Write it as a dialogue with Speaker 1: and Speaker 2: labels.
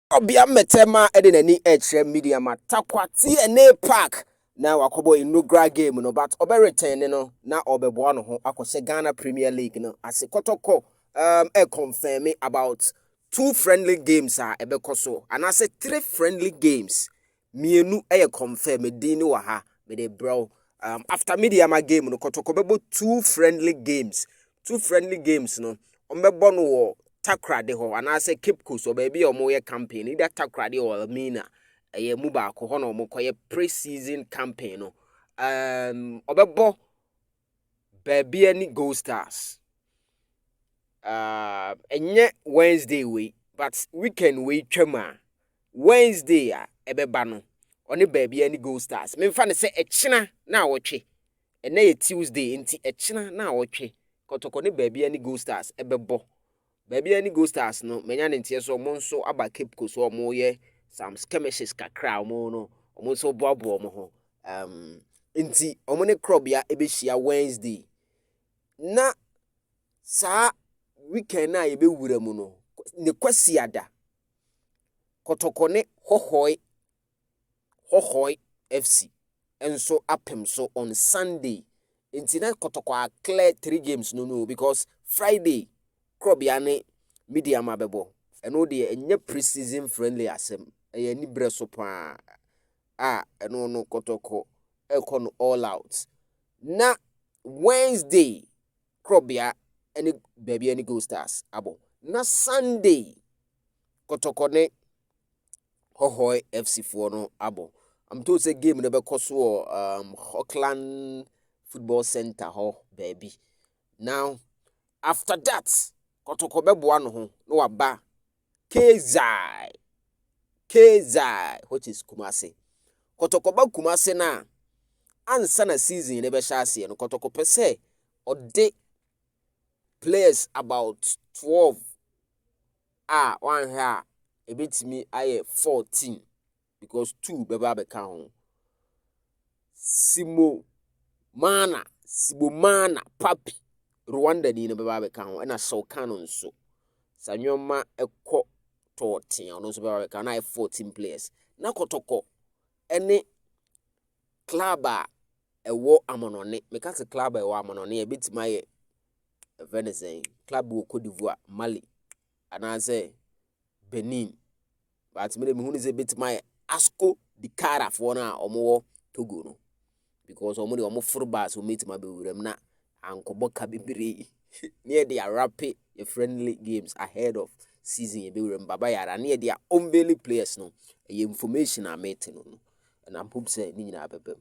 Speaker 1: Obia metema edenani echre media matakwa TNA Park na wakobo inaugural game no but obe return no na obebo no ho akose Ghana Premier League no ase Kotoko confirm me about 2 friendly games ebekoso and I say 3 friendly games mienu confirm din wa ha me de bro after media game no Kotoko bebo 2 friendly games no ombebo no wo Takra de ho and I say Cape Coast so baby or moye campaign either Takra de or Mina a muba ko hono mo koye pre-season campaign no obebo baby any Gold Stars enye Wednesday we but weekend we twema Wednesday ebeba no oni baby any Gold Stars me fa ne say echina na wotwe ene ye Tuesday nti echina na wotwe Kotoko ne baby any Gold Stars ebebo baby any Gold Stars no menya ne ntie so mo nso aba Cape Coast so mo ye some skirmishes kakra mo no mo so boabo mo ho nti omo ne club ya ebehia Wednesday na sa weekend na ye bewura mu no ne kwasi ada Kotoko ne Hohoe FC enso apem so on Sunday nti na Kotoko a clear 3 games no because Friday club ya ne media mabebo eno de enye pre-season friendly asem eye ni breso pa eno no Kotoko no all out na Wednesday club ya any baby any Gold Stars abo na Sunday Kotoko ne Hohoe FC for no abo I'm told say game no be koso Auckland Football Center ho baby now after that Kotoko bebo no ho no waba Kezai which is Kumasi Kotoko ba Kumasi na ansa na season ne be hyase no Kotoko pese ode players about 12 one here a bit me aye 14 because 2 beba be kan Simo Mana Papi Rwanda ni no beba be kan na so canon so Sanyoma ekọ 14 ono so beba be kan na 14 players na Kotoko ene club ewo amonone meka se club ewo amonone e bit my Venezia club wo Cote d'Ivoire Mali anase Benin but me hunu se bit my Asco di Cara for na omo Togo no because omo de omo football so meet my be wuram na ankobo ka bibire near the rapid friendly games ahead of season be wuram baba yara near their unveiling players no information are met no and I'm hope say ni nyina abebem